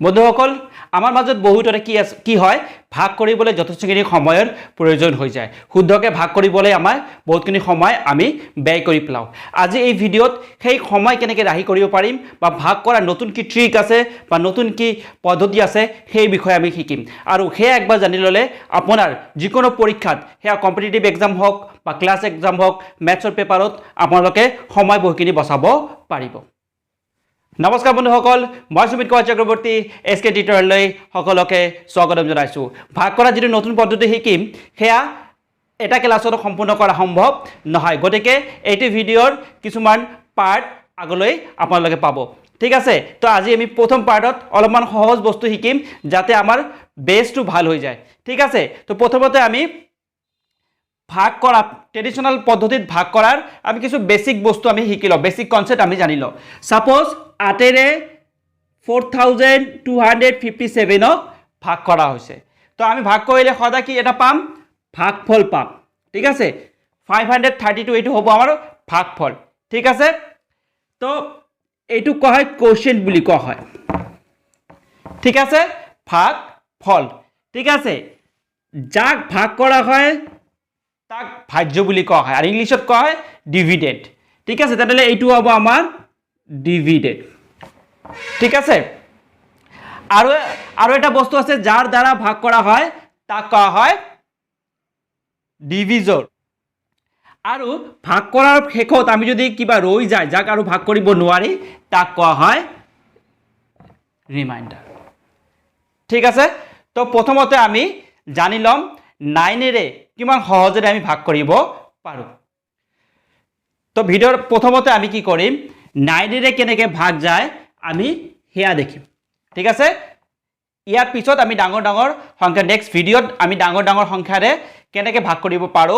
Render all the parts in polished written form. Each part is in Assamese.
বন্ধুসকল আমাৰ মাজত বহুতৰে কি হয় ভাগ কৰিবলৈ যথেষ্টখিনি সময়ৰ প্ৰয়োজন হৈ যায় শুদ্ধকৈ ভাগ কৰিবলৈ আমাৰ বহুতখিনি সময় আমি ব্যয় কৰি পেলাও আজি এই ভিডিঅ'ত সেই সময় কেনেকৈ ৰাহি কৰিব পাৰিম বা ভাগ কৰা নতুন কি ট্ৰিক আছে বা নতুন কি পদ্ধতি আছে সেই বিষয়ে আমি শিকিম আৰু সেই একবাৰ জানি ল'লে আপোনাৰ যিকোনো পৰীক্ষাত হেয়া কম্পিটিটিভ এক্সাম হওক বা ক্লাছ এক্সাম হওক মেথছৰ পেপাৰত আপোনালোকে সময় বহুখিনি বচাব পাৰিব নমস্কাৰ বন্ধুসকল মই সুমিত কুমাৰ চক্ৰৱৰ্তী এছকে টিউটৰিয়েললৈ সকলোকে স্বাগতম জনাইছো ভাগ কৰা যিটো নতুন পদ্ধতি শিকিম হেয়া এটা ক্লাছত সম্পূৰ্ণ কৰা সম্ভৱ নহয় গতিকে এইটো ভিডিঅ'ৰ কিছুমান পাৰ্ট আগলৈ আপোনালোকে পাব ঠিক আছে তো আজি আমি প্ৰথম পাৰ্টত অলপমান সহজ বস্তু শিকিম যাতে আমাৰ বেছটো ভাল হৈ যায় ঠিক আছে তো প্ৰথমতে আমি ভাগ কৰা ট্ৰেডিশনাল পদ্ধতিত ভাগ কৰাৰ আমি কিছু বেসিক বস্তু আমি শিকিলো বেসিক কনসেপ্ট আমি জানিলো সাপোজ 8 ৰে 4257 ক ভাগ কৰা হৈছে তো আমি ভাগ কৰিলে সদা কি এটা পাম ভাগফল পাম ঠিক আছে 532 এটো হ'ব আমাৰ ভাগফল ঠিক আছে তো এটো কোৱা হয় কোএফিচিয়েন্ট বুলি কোৱা হয় ঠিক আছে ভাগফল ঠিক আছে যাক ভাগ কৰা হয় তাক ভাজ্য বুলি কোৱা হয় আৰু ইংলিশত কোৱা হয় ডিভিডেন্ড ঠিক আছে তাহলে এইটো হ'ব আমাৰ ডিভিডেন্ড ঠিক আছে আৰু এটা বস্তু আছে যাৰ দ্বাৰা ভাগ কৰা হয় তাক কোৱা হয় ডিভিজৰ আৰু ভাগ কৰাৰ শেষত আমি যদি কিবা ৰৈ যায় যাক আৰু ভাগ কৰিব নোৱাৰি তাক কোৱা হয় ৰিমাইন্ডাৰ ঠিক আছে তো প্ৰথমতে আমি জানি লম 9 ৰে কিমান সহজে আমি ভাগ কৰিব পাৰো তো ভিডিওৰ প্ৰথমতে আমি কি কৰিম 9 ৰে কেনেকৈ ভাগ যায় আমি হেয়া দেখিম ঠিক আছে ইয়াৰ পিছত আমি ডাঙৰ ডাঙৰ সংখ্যা নেক্সট ভিডিওত আমি ডাঙৰ ডাঙৰ সংখ্যাৰে কেনেকৈ ভাগ কৰিব পাৰো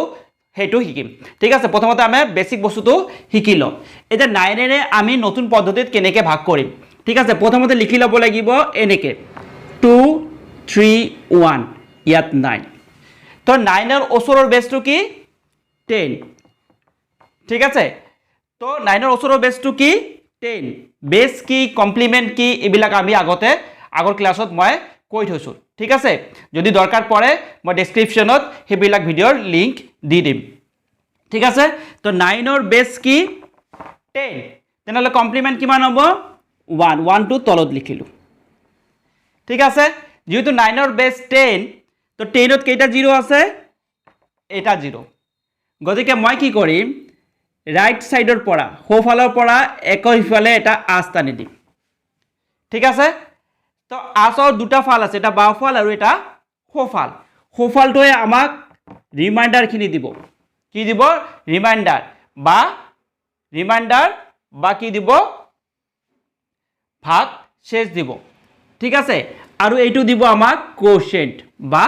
হেতু শিকিম ঠিক আছে প্ৰথমতে আমি বেসিক বস্তুটো শিকিলো এটা 9 ৰে আমি নতুন পদ্ধতিত কেনেকৈ ভাগ কৰিম ঠিক আছে প্ৰথমতে লিখি লব লাগিব এনেকে 2 3 1 ইয়াত 9 তো 9 এর ওচৰৰ বেসটো কি 10 ঠিক আছে তো 9 এৰ ওচৰৰ বেসটো কি 10 বেস কি কমপ্লিমেন্ট কি এবিলাক আমি আগতে আগৰ ক্লাছত মই কৈ থৈছো ঠিক আছে যদি দৰকাৰ পৰে মই ডেসক্ৰিপচনত হেবিলাক ভিডিওৰ লিংক দি দিম ঠিক আছে তো 9 এর বেস কি 10 তেনেহলে কমপ্লিমেন্ট কিমান হ'ব 1 1 টু তলত লিখিলো ঠিক আছে যেহেতু 9 এর বেস 10 তো 10 ত কেইটা 0 আছে এটা 0 গতিকে মই কি কৰিম ৰাইট সাইডৰ পৰা সোফালৰ পৰা একৰ ইফালে এটা আছ টানি দিম ঠিক আছে তো আছৰ দুটা ফাল আছে এটা বাওফাল আৰু এটা সোফাল সোফালটোৱে আমাক ৰিমাইন্ডাৰ খিনি দিব কি দিব ৰিমাইন্ডাৰ বা কি দিব ভাগ শেষ দিব ঠিক আছে আৰু এইটো দিব আমাক কোএফিচিয়েন্ট বা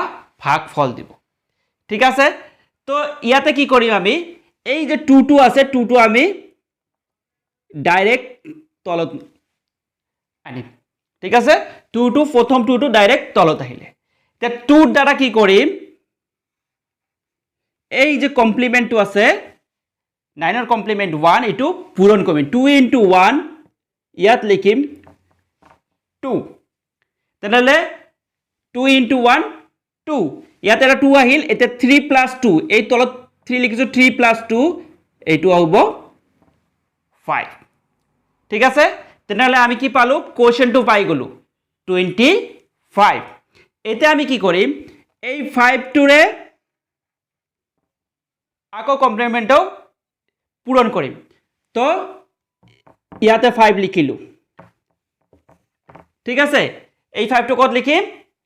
ভাগফল দিব ঠিক আছে তো ইয়াতে কি কৰিম আমি এই যে 2 আছে 2 আমি ডাইরেক্ট তলত আনিম ঠিক আছে 2 প্রথম 2 ডাইরেক্ট তলত আহিলে তে 2 দ্বাৰা কি কৰিম এই যে কমপ্লিমেন্টটো আছে 9 এৰ কমপ্লিমেন্ট 1 এটো পূৰণ কৰিম 2 into 1 ইয়াত লিখিম 2 তেনেহলে 2 into 1 2 ইয়াতে এটা 2 আহিল এটা 3 plus 2 এই তলত 3 লিখিছো 3 plus 2 এইটো হ'ব 5 ঠিক আছে তেনেহলে আমি কি পালো কোএফিচিয়েন্টটো পাই গলো 25 এতিয়া আমি কি কৰিম এই 5 টোৰে আকৌ কমপ্লিমেন্টটো পূৰণ কৰিম তো ইয়াতে 5 লিখিলো ঠিক আছে এই 5 টো কত লিখিম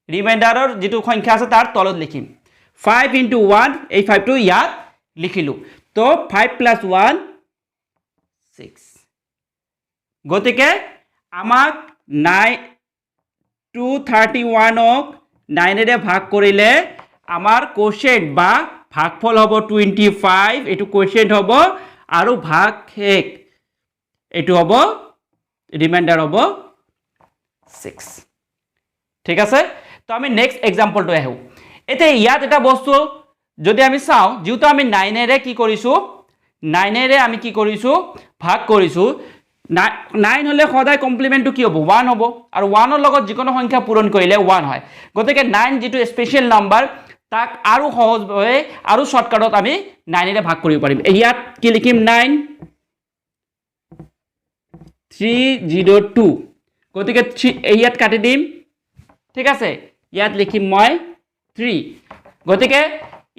ৰিমাইন্ডাৰৰ যেটো সংখ্যা আছে তাৰ তলত লিখিম 5 into 1 এই 5 টো ইয়াত লিখিলো তো 5 plus 1 6 গতিকে আমাক 231 ক 9 ৰে ভাগ কৰিলে আমাৰ কোএফিচিয়েন্ট বা ভাগফল হ'ব 25 এটো কোএফিচিয়েন্ট হ'ব আৰু ভাগ শেষ এটো হ'ব ৰিমাইন্ডাৰ হ'ব 6 ঠিক আছে তো আমি নেক্সট এক্সাম্পলটো আহো এতিয়া ইয়াত এটা বস্তু যদি আমি চাও যেহেতু আমি 9 ৰে কি কৰিছো 9 ৰে আমি কি কৰিছো ভাগ কৰিছো 9 হলে সদায় কমপ্লিমেন্টটো কি হ'ব 1 হ'ব আৰু 1 ৰ লগত যিকোনো সংখ্যা পূৰণ কৰিলে 1 হয় গতিকে 9 যেটো স্পেশাল নাম্বাৰ তাক আৰু সহজভাৱে আৰু শৰ্টকাটত আমি 9 ৰে ভাগ কৰিব পাৰিম ইয়াত কি লিখিম 9 302 গতিকে ইয়াত কাটি দিম ঠিক আছে ইয়াত লিখিম মই 3 গতিকে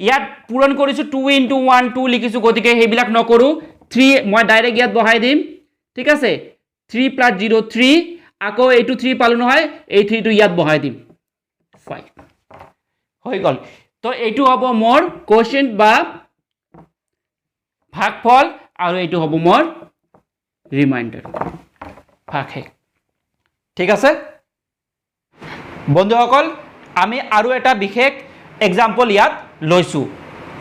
ইয়াত পূৰণ কৰিছো 2 * 1 2 লিখিছো গতিকে হেবিলাক নকৰো 3 মই ডাইৰেক্ট ইয়াত বহাই দিম ঠিক আছে 3 + 0 3 আকৌ এইটো 3 পালো নহয় এই 3 টো ইয়াত বহাই দিম 5 হৈ গল তো এইটো হ'ব মোৰ কোএফিচিয়েন্ট বা ভাগফল আৰু এইটো হ'ব মোৰ ৰিমাইন্ডাৰ ভাগহে ঠিক আছে বন্ধুসকল আমি আৰু এটা বিশেষ এক্সাম্পল ইয়াত লৈছো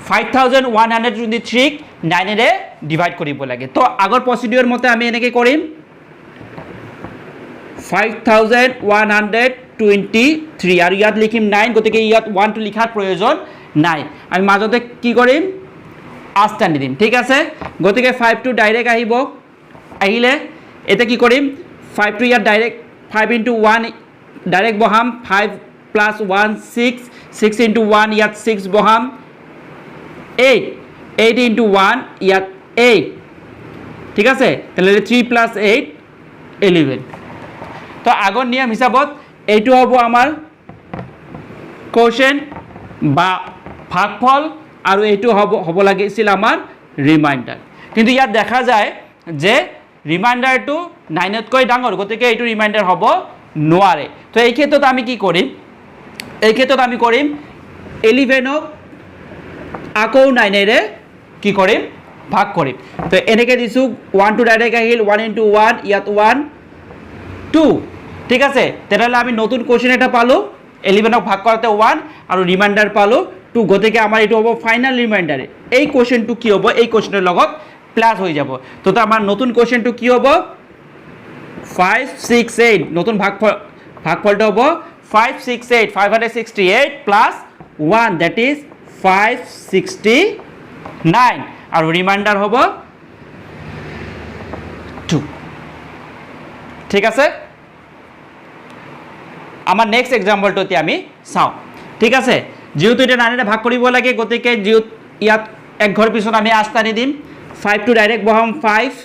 5123 9 ৰে ডিভাইড কৰিব লাগে তো আগৰ প্ৰসিডিউৰ মতে আমি এনেকৈ কৰিম 5123 আৰু ইয়াত লিখিম 9 গতিকে ইয়াত 1 টো লিখাৰ প্ৰয়োজন নাই আমি মাজতে কি কৰিম আস্তান দিম ঠিক আছে গতিকে 5 টো ডাইৰেক্ট আহিলে এটা কি কৰিম 5 টো ইয়াত ডাইৰেক্ট 5 * 1 ডাইৰেক্ট বহাম 5 + 1 6 6 * 1 ইয়াত 6 বহাম 8 8 * 1 ইয়াত 8 ঠিক আছে তাহলে 3 + 8 11 তো আগৰ নিয়ম হিচাপত এইটো হ'ব আমাৰ কোএফিচিয়েন্ট বা ভাগফল আৰু এইটো হ'ব লাগিছিল আমাৰ ৰিমাইন্ডাৰ কিন্তু ইয়াত দেখা যায় যে ৰিমাইন্ডাৰটো 9 তকৈ ডাঙৰ গতিকে এইটো ৰিমাইন্ডাৰ হ'ব নোৱাৰে তো এই ক্ষেত্ৰত আমি কি কৰিম এই ক্ষেত্ৰত আমি কৰিম 11 ক আকৌ 9 ৰে কি কৰিম ভাগ কৰিম তো এনেকৈ দিছো 1 টো ডাইৰেক্ট আহিল 1 * 1 ইয়াত 1 2 ঠিক আছে তেতিয়াহ'লে আমি নতুন কোৱেশ্চন এটা পালো 11 ক ভাগ কৰোতে 1 আৰু ৰিমাইন্ডাৰ পালো 2 গতিকে আমাৰ এইটো হ'ব ফাইনাল ৰিমাইন্ডাৰ এই কোৱেশ্চনটো কি হ'ব এই কোৱেশ্চনৰ লগত প্লাস হৈ যাব তো আমাৰ নতুন কোৱেশ্চনটো কি হ'ব 568 নতুন ভাগফলটো হ'ব 568 568 plus 1 that is 569 আৰু ৰিমাইন্ডাৰ হ'ব 2 ঠিক আছে আমাৰ নেক্সট এক্সাম্পলটো এতিয়া আমি চাওঁ ঠিক আছে যেহেতু এটা 9 ৰে ভাগ কৰিব লাগে গতিকে ইয়াত এক ঘৰ পিছত আমি আস্তানি দিম 5 টো ডাইৰেক্ট বহাম 5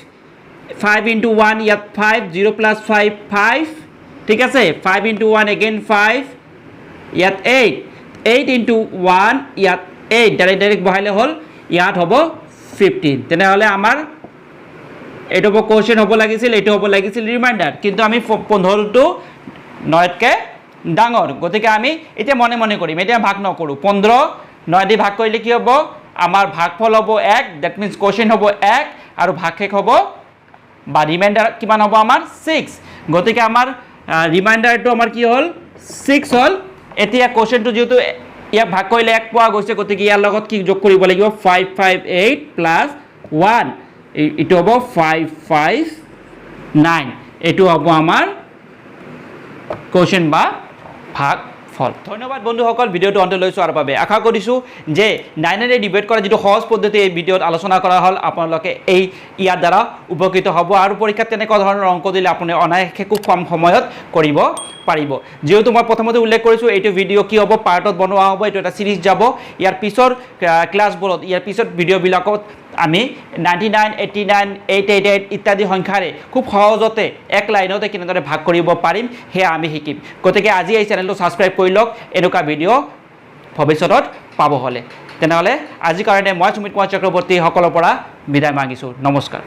5 * 1 ইয়াত 5 0 + 5 5 ঠিক আছে 5 * 1 again 5 ইয়াত 8 8 * 1 ইয়াত 8 ডাইৰেক্ট বহাইলে হল ইয়াত হ'ব 15 তেনেহলে আমাৰ এইটো কোৱেশ্চন হ'ব লাগিছিল এইটো হ'ব লাগিছিল ৰিমাইন্ডাৰ কিন্তু আমি 15 টো 9 কে ডাঙৰ গতিকে আমি এতিয়া মনে মনে কৰিম এতিয়া ভাগ নকৰো 15 9 দি ভাগ কৰিলে কি হ'ব আমাৰ ভাগফল হ'ব 1 দ্যাট মিন্স কোৱেশ্চন হ'ব 1 আৰু ভাগশেষ হ'ব বা ৰিমাইন্ডাৰ কিমান হ'ব আমাৰ 6 গতিকে আমাৰ ৰিমাইন্ডাৰটো আমাৰ কি হ'ল 6 হ'ল এতিয়া কোৱেশ্চনটো যেহেতু ইয়াক ভাগ কৰিলে 1 পোৱা গৈছে গতিকে ইয়াৰ লগত কি যোগ কৰিব লাগিব 558 plus 1 এইটো হ'ব 559 এইটো হ'ব আমাৰ কোৱেশ্চন বা ভাগফল ধন্যবাদ বন্ধুসকল ভিডিওটো অন্তলৈ চোৱাৰ বাবে আশা কৰিছো যে 9 ৰে ডিভাইড কৰা যেটো সহজ পদ্ধতি এই ভিডিওত আলোচনা কৰা হল আপোনালোকে এই ইয়াৰ দ্বাৰা উপকৃত হ'ব আৰু পৰীক্ষাত তেনেকুৱা ধৰণৰ অংক দিলে আপুনি অনায়াসে খুব কম সময়ত কৰিব পাৰিব যেহেতু মই প্ৰথমতে উল্লেখ কৰিছো এইটো ভিডিও কি হ'ব পাৰ্টত বনোৱা হ'ব এইটো এটা সিৰিজ যাব ইয়াৰ পিছৰ ক্লাছবোৰত ইয়াৰ পিছত ভিডিও বিলাকত আমি 99 89 888 ইত্যাদি সংখ্যাৰে খুব সহজতে এক লাইনতে কিনেদৰে ভাগ কৰিব পাৰিম হে আমি শিকিম গতিকে আজি এই চেনেলটো সাবস্ক্ৰাইব কৰি লওক এনেকুৱা ভিডিও ভৱিষ্যতত পাব হলে তেনেহলে আজি কাৰণে মই সুমিত কুমাৰ চক্ৰৱৰ্তী সকলৰ পৰা বিদায় মাগিছো নমস্কাৰ